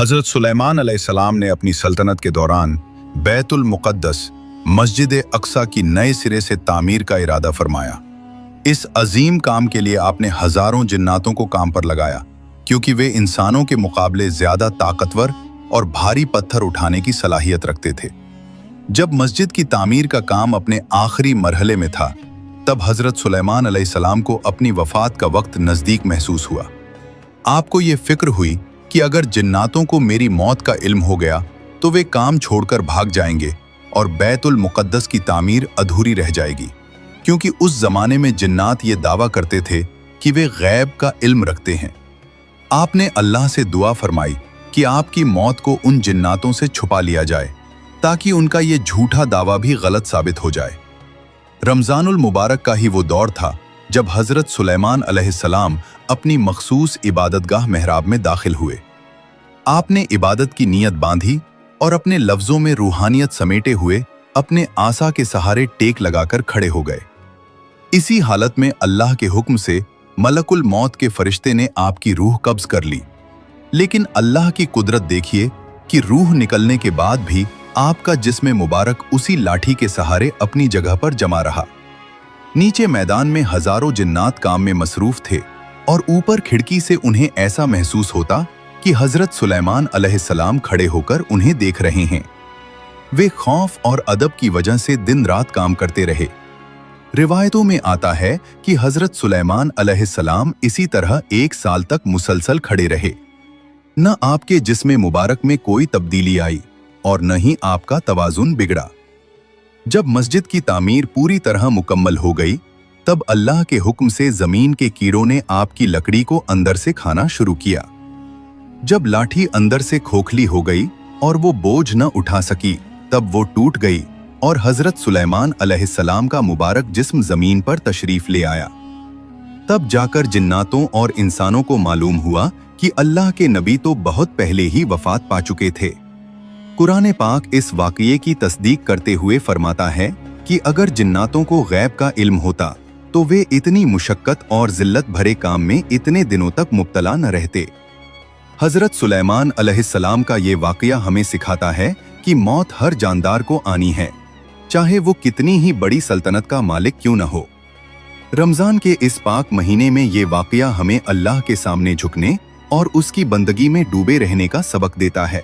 हज़रत सुलेमान अलैहिस्सलाम ने अपनी सल्तनत के दौरान बैतुल मुक़द्दस मस्जिद अक्सा की नए सिरे से तामीर का इरादा फरमाया। इस अजीम काम के लिए आपने हज़ारों जिन्नातों को काम पर लगाया, क्योंकि वे इंसानों के मुकाबले ज़्यादा ताकतवर और भारी पत्थर उठाने की सलाहियत रखते थे। जब मस्जिद की तामीर का काम अपने आखिरी मरहले में था, तब हज़रत सुलेमान अलैहिस्सलाम को अपनी वफ़ात का वक्त नज़दीक महसूस हुआ। आपको ये फिक्र हुई कि अगर जिन्नातों को मेरी मौत का इल्म हो गया तो वे काम छोड़कर भाग जाएंगे और बैतुल मुक़द्दस की तामीर अधूरी रह जाएगी, क्योंकि उस ज़माने में जिन्नात ये दावा करते थे कि वे गैब का इल्म रखते हैं। आपने अल्लाह से दुआ फरमाई कि आपकी मौत को उन जिन्नातों से छुपा लिया जाए, ताकि उनका ये झूठा दावा भी गलत साबित हो जाए। रमज़ानुल मुबारक का ही वो दौर था जब हज़रत सुलेमान अलैहिस्सलाम अपनी मखसूस इबादतगाह मेहराब में दाखिल हुए। आपने इबादत की नीयत बांधी और अपने लफ्ज़ों में रूहानियत समेटे हुए अपने आसा के सहारे टेक लगाकर खड़े हो गए। इसी हालत में अल्लाह के हुक्म से मलकुल मौत के फरिश्ते ने आपकी रूह कब्ज़ कर ली। लेकिन अल्लाह की कुदरत देखिए कि रूह निकलने के बाद भी आपका जिस्म मुबारक उसी लाठी के सहारे अपनी जगह पर जमा रहा। नीचे मैदान में हजारों जिन्नात काम में मसरूफ थे और ऊपर खिड़की से उन्हें ऐसा महसूस होता कि हजरत सुलेमान अलैहिस्सलाम खड़े होकर उन्हें देख रहे हैं। वे खौफ और अदब की वजह से दिन रात काम करते रहे। रिवायतों में आता है कि हजरत सुलेमान अलैहिस्सलाम इसी तरह 1 साल तक मुसलसल खड़े रहे। न आपके जिस्म मुबारक में कोई तब्दीली आई और न ही आपका तवाजुन बिगड़ा। जब मस्जिद की तामीर पूरी तरह मुकम्मल हो गई, तब अल्लाह के हुक्म से जमीन के कीड़ों ने आपकी लकड़ी को अंदर से खाना शुरू किया। जब लाठी अंदर से खोखली हो गई और वो बोझ न उठा सकी, तब वो टूट गई और हजरत सुलेमान अलैहिस्सलाम का मुबारक जिस्म जमीन पर तशरीफ ले आया। तब जाकर जिन्नातों और इंसानों को मालूम हुआ कि अल्लाह के नबी तो बहुत पहले ही वफात पा चुके थे। कुरान पाक इस वाक़ये की तस्दीक करते हुए फरमाता है कि अगर जिन्नातों को गैब का इल्म होता तो वे इतनी मुशक्कत और जिल्लत भरे काम में इतने दिनों तक मुब्तला न रहते। हजरत सुलेमान अलैहिस्सलाम का ये वाक़या हमें सिखाता है कि मौत हर जानदार को आनी है, चाहे वो कितनी ही बड़ी सल्तनत का मालिक क्यों न हो। रमज़ान के इस पाक महीने में ये वाक़या हमें अल्लाह के सामने झुकने और उसकी बंदगी में डूबे रहने का सबक देता है।